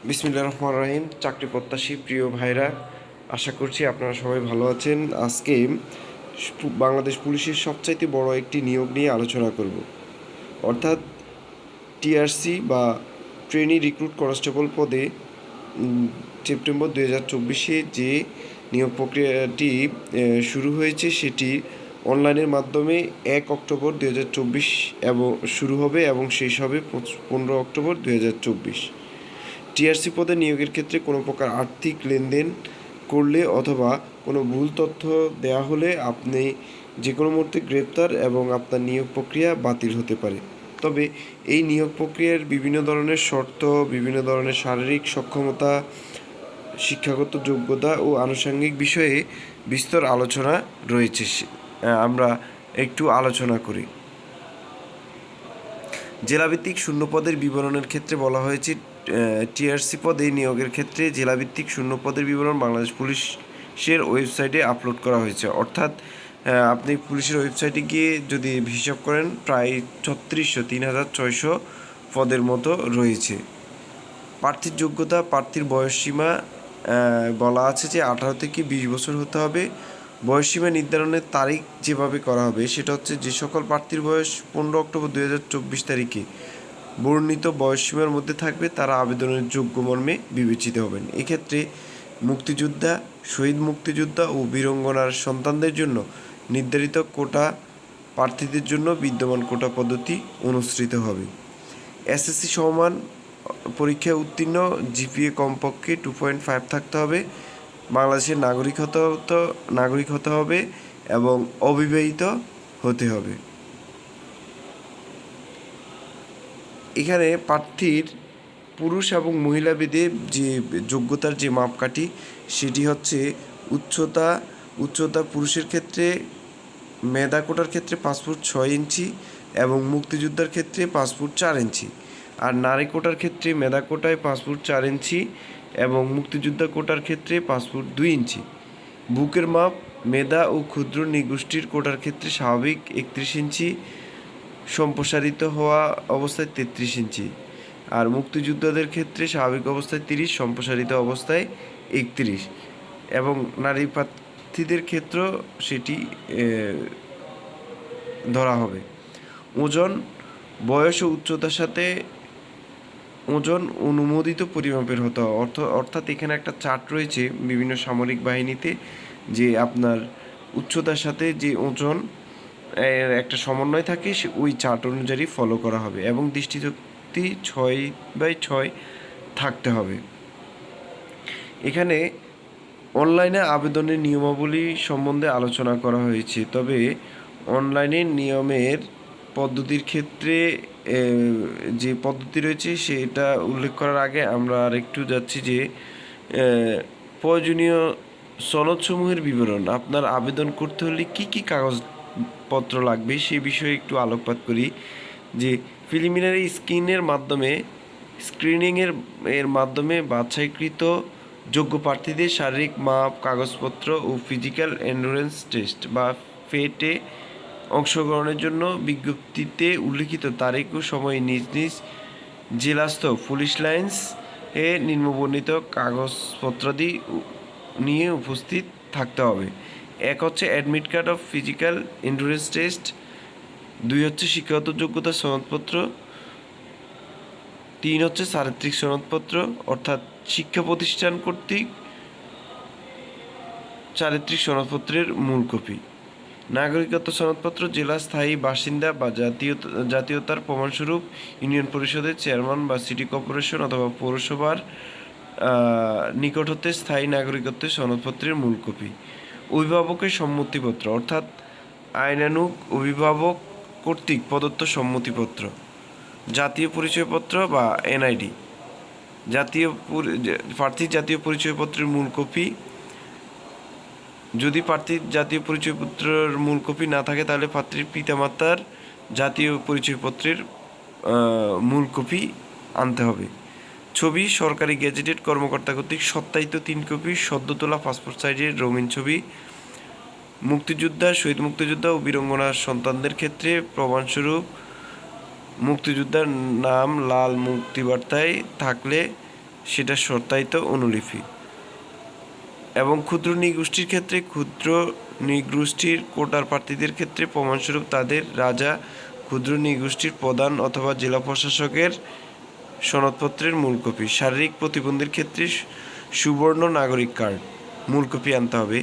বিসমিল্লাহির রহমানির রহিম। চাকরি প্রত্যাশী প্রিয় ভাইরা, আশা করছি আপনারা সবাই ভালো আছেন। আজকে বাংলাদেশ পুলিশের সবচাইতে বড় একটি নিয়োগ নিয়ে আলোচনা করব, অর্থাৎ টিআরসি বা ট্রেনি রিক্রুট কনস্টেবল পদে সেপ্টেম্বর 2024-এ যে নিয়োগ প্রক্রিয়াটি শুরু হয়েছে সেটি অনলাইনের মাধ্যমে 1 অক্টোবর 2024 এবং শুরু হবে এবং শেষ হবে 15 অক্টোবর 2024। টিআরসি পদে নিয়োগের ক্ষেত্রে কোনো প্রকার আর্থিক লেনদেন করলে অথবা কোনো ভুল তথ্য দেওয়া হলে আপনি যে কোনো মুহূর্তে গ্রেপ্তার এবং আপনার নিয়োগ প্রক্রিয়া বাতিল হতে পারে। তবে এই নিয়োগ প্রক্রিয়ার বিভিন্ন ধরনের শর্ত, বিভিন্ন ধরনের শারীরিক সক্ষমতা, শিক্ষাগত যোগ্যতা ও আনুষঙ্গিক বিষয়ে বিস্তর আলোচনা রয়েছে। আমরা একটু আলোচনা করি। জেলাভিত্তিক শূন্যপদের বিবরণের ক্ষেত্রে বলা হয়েছে, টিআরসি পদে নিয়োগের ক্ষেত্রে জেলাভিত্তিক শূন্যপদের বিবরণ বাংলাদেশ পুলিশের ওয়েবসাইটে আপলোড করা হয়েছে। অর্থাৎ আপনি পুলিশের ওয়েবসাইটে গিয়ে যদি হিসাব করেন, প্রায় 3600 পদের মতো রয়েছে। প্রার্থীর যোগ্যতা, প্রার্থীর বয়সসীমা বলা আছে যে 18 থেকে 20 বছর হতে হবে। বয়সসীমা নির্ধারণের তারিখ যেভাবে করা হবে সেটা হচ্ছে, যে সকল প্রার্থীর বয়স 15 অক্টোবর 2024 তারিখে বর্ণিত বয়সসীমার মধ্যে থাকবে তারা আবেদনের যোগ্য মর্মে বিবেচিত হবেন। এক্ষেত্রে মুক্তিযোদ্ধা, শহীদ মুক্তিযোদ্ধা ও বীরাঙ্গনার সন্তানদের জন্য নির্ধারিত কোটা প্রার্থীদের জন্য বিদ্যমান কোটা পদ্ধতি অনুসৃত হবে। এসএসসি সমমান পরীক্ষায় উত্তীর্ণ, জিপিএ কমপক্ষে 2.5 থাকতে হবে, বাংলাদেশের নাগরিক হতে হবে এবং অবিবাহিত হতে হবে। এখানে প্রার্থীর পুরুষ এবং মহিলা ভেদে যে যোগ্যতার যে মাপকাঠি সেটি হচ্ছে উচ্চতা পুরুষের ক্ষেত্রে মেধা কোটার ক্ষেত্রে 5 ফুট 6 ইঞ্চি এবং মুক্তিযোদ্ধার ক্ষেত্রে 5 ফুট 4 ইঞ্চি, আর নারী কোটার ক্ষেত্রে মেধা কোটায় 5 ফুট 4 ইঞ্চি এবং মুক্তিযোদ্ধা কোটার ক্ষেত্রে 5 ফুট 2 ইঞ্চি। বুকের মাপ মেধা ও ক্ষুদ্র নৃগোষ্ঠীর কোটার ক্ষেত্রে স্বাভাবিক 31 ইঞ্চি, সম্প্রসারিত হওয়া অবস্থায় 33 ইঞ্চি, আর মুক্তিযোদ্ধাদের ক্ষেত্রে স্বাভাবিক অবস্থায় 30, সম্প্রসারিত অবস্থায় 31, এবং নারী প্রার্থীদের ক্ষেত্রেও সেটি ধরা হবে। ওজন, বয়স ও উচ্চতার সাথে ওজন অনুমোদিত পরিমাপের হতে হবে। অর্থাৎ এখানে একটা চার্ট রয়েছে বিভিন্ন সামরিক বাহিনীতে, যে আপনার উচ্চতার সাথে যে ওজন এর একটা সমন্বয় থাকে, সে ওই চার্ট অনুযায়ী ফলো করা হবে এবং দৃষ্টিশক্তি 6/6 থাকতে হবে। এখানে অনলাইনে আবেদনের নিয়মাবলী সম্বন্ধে আলোচনা করা হয়েছে। তবে অনলাইনের নিয়মের পদ্ধতির ক্ষেত্রে যে পদ্ধতি রয়েছে সেটা উল্লেখ করার আগে আমরা আরেকটু যাচ্ছি যে প্রয়োজনীয় সনদসমূহের বিবরণ। আপনার আবেদন করতে হলে কি কি কাগজপত্র লাগবে সে বিষয়ে একটু আলোকপাত করি। যে প্রিলিমিনারি স্ক্রিনিংয়ের মাধ্যমে বাছাইকৃত যোগ্য প্রার্থীদের শারীরিক মাপ, কাগজপত্র ও ফিজিক্যাল এন্ডুরেন্স টেস্ট বা ফেটে অংশগ্রহণের জন্য বিজ্ঞপ্তিতে উল্লিখিত তারিখ ও সময়ে নিজ নিজ জেলাস্থ পুলিশ লাইন্স এ নিম্নবর্ণিত কাগজপত্রাদি নিয়ে উপস্থিত থাকতে হবে। 1 হচ্ছে admit card of physical endurance test, 2 হচ্ছে শিক্ষাগত যোগ্যতা সনদপত্র, 3 হচ্ছে চারিত্রিক সনদপত্র অর্থাৎ শিক্ষা প্রতিষ্ঠান কর্তৃক চারিত্রিক সনদপত্রের মূল কপি, নাগরিকত্ব সনদপত্র, জেলা স্থায়ী বাসিন্দা বা জাতীয়তার প্রমাণস্বরূপ, ইউনিয়ন পরিষদের চেয়ারম্যান বা সিটি কর্পোরেশন অথবা পৌরসভার নিকট হতে স্থায়ী নাগরিকত্বের সনদপত্রের মূল কপি, অভিভাবকের সম্মতিপত্র অর্থাৎ আইনানুগ অভিভাবক কর্তৃক প্রদত্ত সম্মতিপত্র, জাতীয় পরিচয়পত্র বা এনআইডি, প্রার্থীর জাতীয় পরিচয়পত্রের মূল কপি। যদি প্রার্থীর জাতীয় পরিচয়পত্রের মূল কপি না থাকে তাহলে প্রার্থীর পিতামাতার জাতীয় পরিচয়পত্রের মূল কপি আনতে হবে। ছবি, সরকারি গেজেটেড কর্মকর্তা কর্তৃক সত্যায়িত 3 কপি সদ্য তোলা পাসপোর্ট সাইজের রঙিন ছবি। মুক্তিযোদ্ধা, শহীদ মুক্তিযোদ্ধা ও বীরাঙ্গনার সন্তানদের ক্ষেত্রে প্রমাণস্বরূপ মুক্তিযোদ্ধার নাম লাল মুক্তিবার্তায় থাকলে সেটা শর্তায়িত অনুলিপি। এবং ক্ষুদ্র নৃগোষ্ঠীর ক্ষেত্রে ক্ষুদ্র নৃগোষ্ঠীর কোটার প্রার্থীদের ক্ষেত্রে প্রমাণস্বরূপ তাদের রাজা, ক্ষুদ্র নৃগোষ্ঠীর প্রধান অথবা জেলা প্রশাসকের সনদপত্রের মূল কপি। শারীরিক প্রতিবন্ধীর ক্ষেত্রে সুবর্ণ নাগরিক কার্ড মূল কপি আনতে হবে।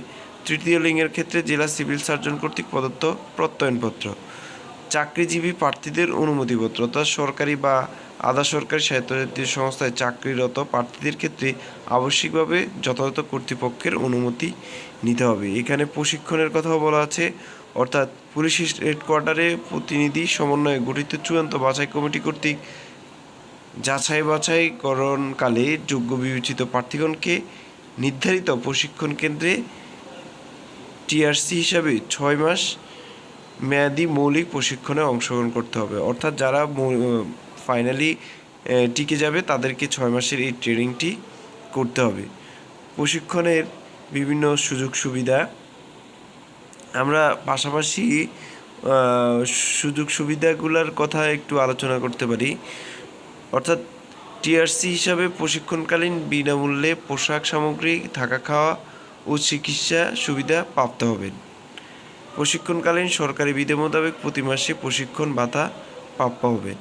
তৃতীয় লিঙ্গের ক্ষেত্রে জেলা সিভিল সার্জন কর্তৃক প্রদত্ত প্রত্যয়নপত্র। চাকরিজীবী প্রার্থীদের অনুমতিপত্র, অর্থাৎ সরকারি বা আধা সরকারি স্বায়ত্তশাসিত সংস্থায় চাকরিরত প্রার্থীদের ক্ষেত্রে আবশ্যিকভাবে যথাযথ কর্তৃপক্ষের অনুমতি নিতে হবে। এখানে প্রশিক্ষণের কথাও বলা আছে, অর্থাৎ পুলিশ হেডকোয়ার্টারে প্রতিনিধি সমন্বয়ে গঠিত চূড়ান্ত বাছাই কমিটি কর্তৃক যাচাই বাছাইকরণকালে যোগ্য বিবেচিত প্রার্থীগণকে নির্ধারিত প্রশিক্ষণ কেন্দ্রে টিআরসি হিসাবে 6 মাস মেয়াদি মৌলিক প্রশিক্ষণে অংশগ্রহণ করতে হবে। অর্থাৎ যারা ফাইনালি টিকে যাবে তাদেরকে 6 মাসের এই ট্রেনিংটি করতে হবে। প্রশিক্ষণের বিভিন্ন সুযোগ সুবিধা আমরা পাশাপাশি সুযোগ সুবিধাগুলোর কথা একটু আলোচনা করতে পারি। অর্থাৎ টিআরসি হিসাবে প্রশিক্ষণকালীন বিনামূল্যে পোশাক সামগ্রী, থাকা খাওয়া ও চিকিৎসা সুবিধা প্রাপ্ত হবেন। প্রশিক্ষণকালীন সরকারি বিধি মোতাবেক প্রতি মাসে প্রশিক্ষণ ভাতা প্রাপ্য হবেন।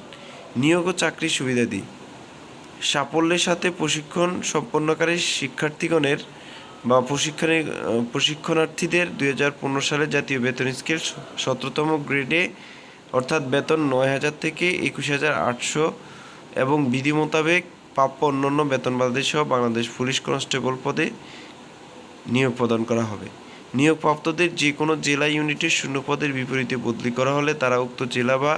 নিয়োগ ও চাকরির সুবিধাদি সাফল্যের সাথে প্রশিক্ষণ সম্পন্নকারী শিক্ষার্থীগণের বা প্রশিক্ষণার্থীদের 2015 সালে জাতীয় বেতন স্কেল 17তম গ্রেডে অর্থাৎ বেতন 9,000 থেকে 21,800 এবং বিধি মোতাবেক প্রাপ্য অন্যান্য বেতন বাদে সহ বাংলাদেশ পুলিশ কনস্টেবল পদে নিয়োগ প্রদান করা হবে। নিয়োগপ্রাপ্তদের যে কোনো জেলা ইউনিটের শূন্যপদের বিপরীতে বদলি করা হলে তারা উক্ত জেলা বা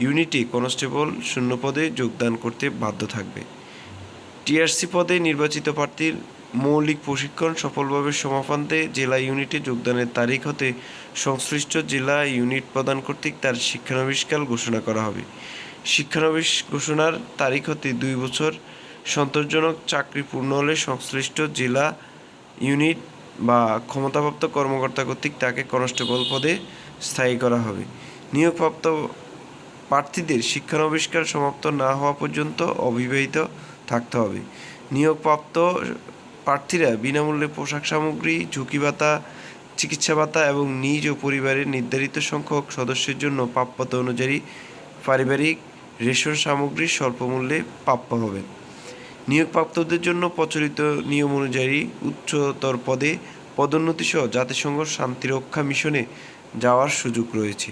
ইউনিটে কনস্টেবল শূন্যপদে যোগদান করতে বাধ্য থাকবে। টিআরসি পদে নির্বাচিত প্রার্থীর মৌলিক প্রশিক্ষণ সফলভাবে সমাপনান্তে জেলা ইউনিটে যোগদানের তারিখ হতে সংশ্লিষ্ট জেলা ইউনিট প্রদান কর্তৃক তার শিক্ষানবিশকাল ঘোষণা করা হবে। শিক্ষানবিশ ঘোষণার তারিখ হতে 2 বছর সন্তোষজনক চাকরি পূর্ণ হলে সংশ্লিষ্ট জেলা ইউনিট বা ক্ষমতাপ্রাপ্ত কর্মকর্তা কর্তৃক তাকে কনস্টেবল পদে স্থায়ী করা হবে। নিয়োগপ্রাপ্ত প্রার্থীদের শিক্ষানবিষ্কার সমাপ্ত না হওয়া পর্যন্ত অবিবাহিত থাকতে হবে। নিয়োগপ্রাপ্ত প্রার্থীরা বিনামূল্যে পোশাক সামগ্রী, ঝুঁকি ভাতা, চিকিৎসা ভাতা এবং নিজ ও পরিবারের নির্ধারিত সংখ্যক সদস্যের জন্য প্রাপ্যতা অনুযায়ী পারিবারিক রেশন সামগ্রী স্বল্পমূল্যে প্রাপ্য হবেন। নিয়োগপ্রাপ্তদের জন্য প্রচলিত নিয়ম অনুযায়ী উচ্চতর পদে পদোন্নতি সহ জাতিসংঘ শান্তিরক্ষা মিশনে যাওয়ার সুযোগ রয়েছে।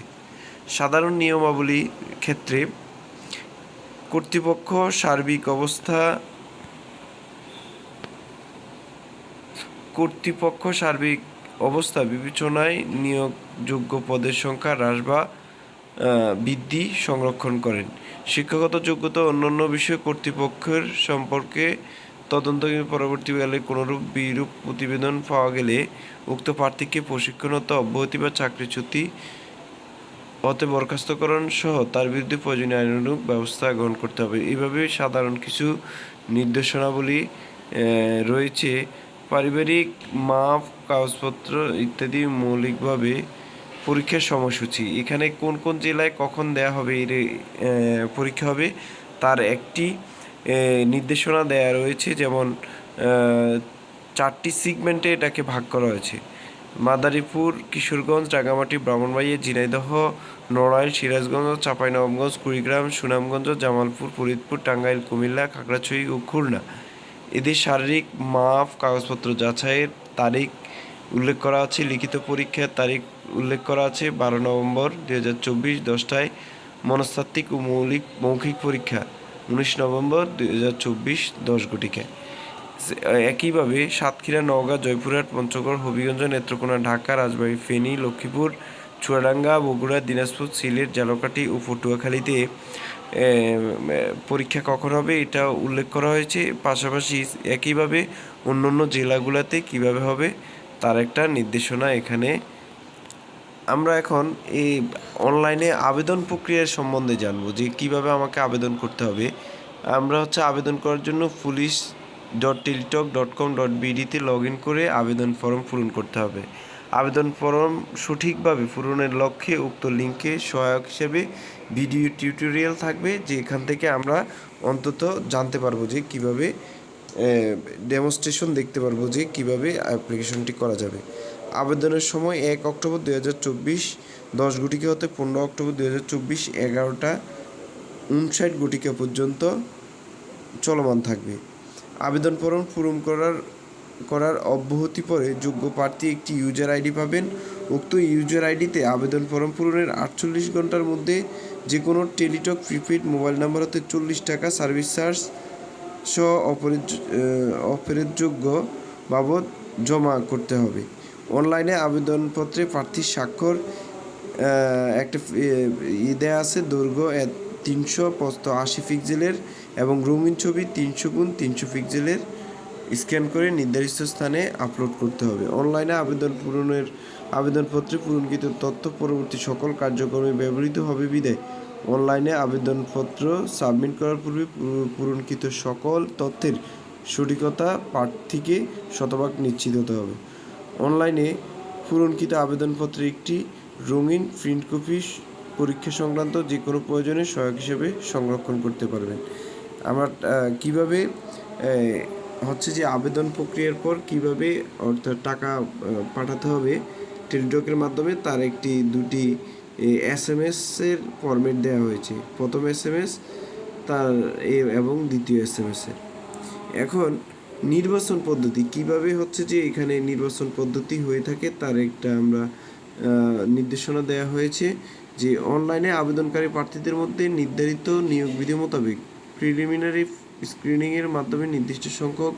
সাধারণ নিয়মাবলীর ক্ষেত্রে কর্তৃপক্ষ সার্বিক অবস্থা বিবেচনায় নিয়োগযোগ্য পদের সংখ্যা হ্রাস বা বৃদ্ধি সংরক্ষণ করেন। শিক্ষাগত যোগ্যতা অন্যান্য বিষয়ে কর্তৃপক্ষের সম্পর্কে তদন্ত পরবর্তীকালে কোনোরূপ বিরূপ প্রতিবেদন পাওয়া গেলে উক্ত প্রার্থীকে প্রশিক্ষণরত অব্যাহতি বা চাকরিচ্যুতি হতে বরখাস্তকরণ সহ তার বিরুদ্ধে প্রয়োজনীয় আইনানুগ ব্যবস্থা গ্রহণ করতে হবে। এইভাবে সাধারণ কিছু নির্দেশনাবলী রয়েছে। পারিবারিক মাপ, কাগজপত্র ইত্যাদি মৌলিকভাবে পরীক্ষার সময়সূচি, এখানে কোন কোন জেলায় কখন দেয়া হবে এর পরীক্ষা হবে তার একটি নির্দেশনা দেয়া রয়েছে। যেমন 4টি সেগমেন্টে এটাকে ভাগ করা হয়েছে। মাদারীপুর, কিশোরগঞ্জ, রাঙ্গামাটি, ব্রাহ্মণবাড়িয়া, ঝিনাইদহ, নড়াইল, সিরাজগঞ্জ, চাঁপাইনবাবগঞ্জ, কুড়িগ্রাম, সুনামগঞ্জ, জামালপুর, ফরিদপুর, টাঙ্গাইল, কুমিল্লা, খাগড়াছড়ি ও খুলনা। এদের শারীরিক মাপ, কাগজপত্র যাচাইয়ের তারিখ উল্লেখ করা আছে। লিখিত পরীক্ষার তারিখ উল্লেখ করা আছে 12 নভেম্বর 2024 10টায়। মনস্তাত্ত্বিক ও মৌখিক পরীক্ষা 19 নভেম্বর 2024 10 ঘটিকায়। একইভাবে সাতক্ষীরা, নওগাঁ, জয়পুরহাট, পঞ্চগড়, হবিগঞ্জ, নেত্রকোনা, ঢাকা, রাজবাড়ী, ফেনী, লক্ষ্মীপুর, চুয়াডাঙ্গা, বগুড়া, দিনাজপুর, সিলেট, ঝালকাঠি ও পটুয়াখালীতে পরীক্ষা কখন হবে এটা উল্লেখ করা হয়েছে। পাশাপাশি একইভাবে অন্যান্য জেলাগুলোতে কিভাবে হবে তার একটা নির্দেশনা এখানে। আমরা এখন এই অনলাইনে আবেদন প্রক্রিয়ার সম্বন্ধে জানবো যে কিভাবে আমাকে আবেদন করতে হবে। আমরা আবেদন করার জন্য police.teletalk.com.bd-তে লগ ইন করে আবেদন ফর্ম পূরণ করতে হবে। আবেদন ফর্ম সঠিকভাবে পূরণের লক্ষ্যে উক্ত লিঙ্কে সহায়ক হিসেবে ভিডিও টিউটোরিয়াল থাকবে, যে এখান থেকে আমরা অন্তত জানতে পারবো যে কিভাবে ডেমনস্ট্রেশন দেখতে পারবো যে কীভাবে অ্যাপ্লিকেশনটি করা যাবে। আবেদনের সময় 1 অক্টোবর 2024 10 ঘটিকা হতে 15 অক্টোবর 2024 11:59 ঘটিকা পর্যন্ত চলমান থাকবে। আবেদন ফরম পূরণ করার অব্যাহতি পরে যোগ্য প্রার্থী একটি ইউজার আইডি পাবেন। উক্ত ইউজার আইডিতে আবেদন ফরম পূরণের 48 ঘন্টার মধ্যে যে কোনো টেলিটক প্রিপেইড মোবাইল নাম্বার হতে 40 টাকা সার্ভিস চার্জ সহ অপেরযোগ্য বাবদ জমা করতে হবে। অনলাইনে আবেদনপত্রে প্রার্থীর স্বাক্ষর একটা দেয়া আছে, দৈর্ঘ্য 380 পিক্সেলের এবং রঙিন ছবি 300x300 পিক্সেলের স্ক্যান করে নির্ধারিত স্থানে আপলোড করতে হবে। অনলাইনে আবেদনপত্রে পূরণকৃত তথ্য পরবর্তী সকল কার্যক্রমে ব্যবহৃত হবে বিধায় অনলাইনে আবেদনপত্র সাবমিট করার পূর্বে পূরণকৃত সকল তথ্যের সঠিকতা প্রার্থীকে শতভাগ নিশ্চিত হতে হবে। অনলাইনে পূরণকৃত আবেদনপত্রে একটি রঙিন প্রিন্ট কপি পরীক্ষা সংক্রান্ত যে কোনো প্রয়োজনে সহায়ক হিসেবে সংরক্ষণ করতে পারবেন। আমরা কীভাবে হচ্ছে যে আবেদন প্রক্রিয়ার পর কীভাবে অর্থাৎ টাকা পাঠাতে হবে টেলিটকের মাধ্যমে, তার দুটি SMS-এর ফরম্যাট দেওয়া হয়েছে। প্রথম SMS তার এবং দ্বিতীয় SMS-এর। এখন নির্বাচন পদ্ধতি কীভাবে হচ্ছে যে এখানে নির্বাচন পদ্ধতি হয়ে থাকে তার একটা আমরা নির্দেশনা দেওয়া হয়েছে যে অনলাইনে আবেদনকারী প্রার্থীদের মধ্যে নির্ধারিত নিয়োগ বিধি মোতাবেক প্রিলিমিনারি স্ক্রিনিংয়ের মাধ্যমে নির্দিষ্ট সংখ্যক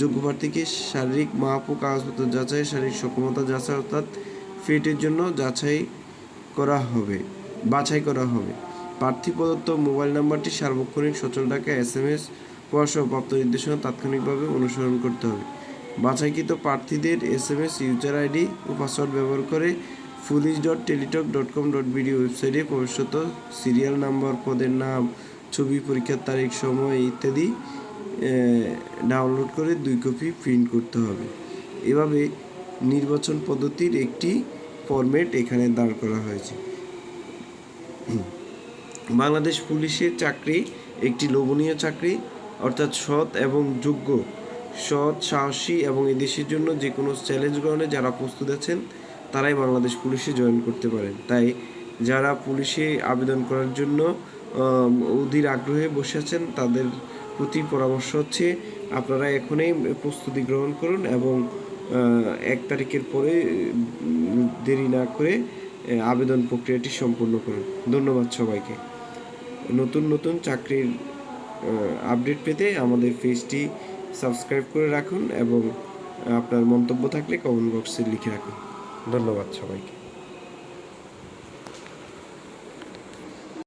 যোগ্য প্রার্থীকে শারীরিক মাপ ও কাগজপত্র যাচাই, শারীরিক সক্ষমতা যাচাই অর্থাৎ ফিটের জন্য বাছাই করা হবে। প্রার্থী প্রদত্ত মোবাইল নাম্বারটি সার্বক্ষণিক সচল রাখা SMS পরাসহ প্রাপ্ত নির্দেশনা তাৎক্ষণিকভাবে অনুসরণ করতে হবে। বাছাইকৃত প্রার্থীদের SMS ইউজার আইডি ও পাসওয়ার্ড ব্যবহার করে police.teletalk.com.bd ওয়েবসাইটে প্রবেশরত সিরিয়াল নাম্বার, পদের নাম, ছবি, পরীক্ষার তারিখ, সময় ইত্যাদি ডাউনলোড করে 2 কপি প্রিন্ট করতে হবে। এভাবে নির্বাচন পদ্ধতির একটি ফরম্যাট এখানে দাঁড় করা হয়েছে। বাংলাদেশ পুলিশের চাকরি একটি লোভনীয় চাকরি, অর্থাৎ সৎ এবং যোগ্য, সাহসী এবং এদেশের জন্য যে কোনো চ্যালেঞ্জ গ্রহণে যারা প্রস্তুত আছেন তারাই বাংলাদেশ পুলিশে জয়েন করতে পারেন। তাই যারা পুলিশে আবেদন করার জন্য অধীর আগ্রহে বসে আছেন তাদের প্রতি পরামর্শ হচ্ছে আপনারা এখনই প্রস্তুতি গ্রহণ করুন এবং 1 তারিখের পরে দেরি না করে আবেদন প্রক্রিয়াটি সম্পূর্ণ করুন। ধন্যবাদ সবাইকে। নতুন চাকরির আপডেট পেতে আমাদের পেজটি সাবস্ক্রাইব করে রাখুন এবং আপনার মন্তব্য থাকলে কমেন্ট বক্সে লিখে রাখুন। ধন্যবাদ সবাইকে।